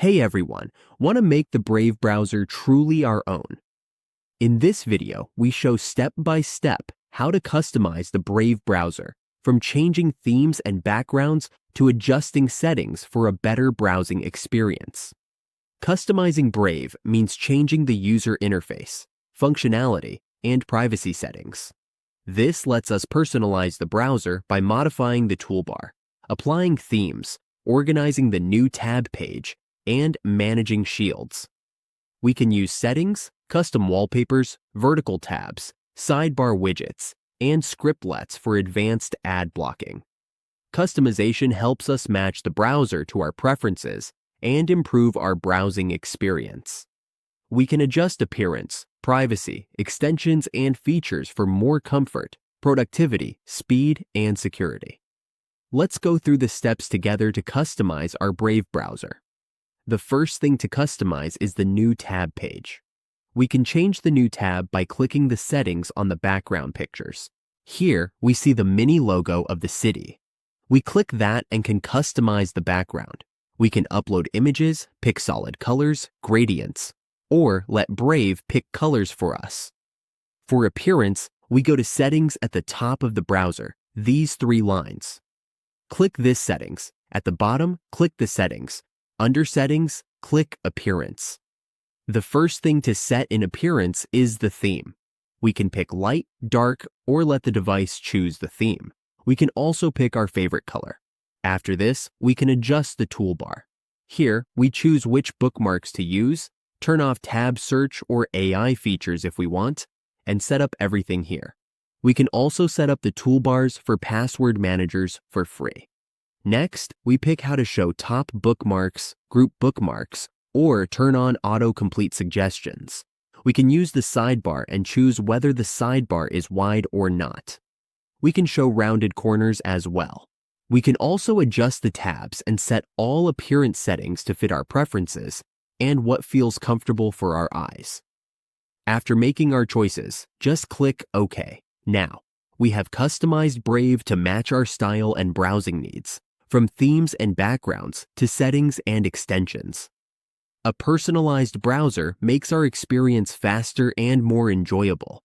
Hey everyone, want to make the Brave browser truly our own? In this video, we show step by step how to customize the Brave browser, from changing themes and backgrounds to adjusting settings for a better browsing experience. Customizing Brave means changing the user interface, functionality, and privacy settings. This lets us personalize the browser by modifying the toolbar, applying themes, organizing the new tab page, and managing shields. We can use settings, custom wallpapers, vertical tabs, sidebar widgets, and scriptlets for advanced ad blocking. Customization helps us match the browser to our preferences and improve our browsing experience. We can adjust appearance, privacy, extensions, and features for more comfort, productivity, speed, and security. Let's go through the steps together to customize our Brave browser. The first thing to customize is the new tab page. We can change the new tab by clicking the settings on the background pictures. Here, we see the mini logo of the city. We click that and can customize the background. We can upload images, pick solid colors, gradients, or let Brave pick colors for us. For appearance, we go to Settings at the top of the browser, these three lines. Click this Settings. At the bottom, click the Settings. Under Settings, click Appearance. The first thing to set in Appearance is the theme. We can pick light, dark, or let the device choose the theme. We can also pick our favorite color. After this, we can adjust the toolbar. Here, we choose which bookmarks to use, turn off tab search or AI features if we want, and set up everything here. We can also set up the toolbars for password managers for free. Next, we pick how to show top bookmarks, group bookmarks, or turn on autocomplete suggestions. We can use the sidebar and choose whether the sidebar is wide or not. We can show rounded corners as well. We can also adjust the tabs and set all appearance settings to fit our preferences and what feels comfortable for our eyes. After making our choices, just click OK. Now, we have customized Brave to match our style and browsing needs, from themes and backgrounds to settings and extensions. A personalized browser makes our experience faster and more enjoyable,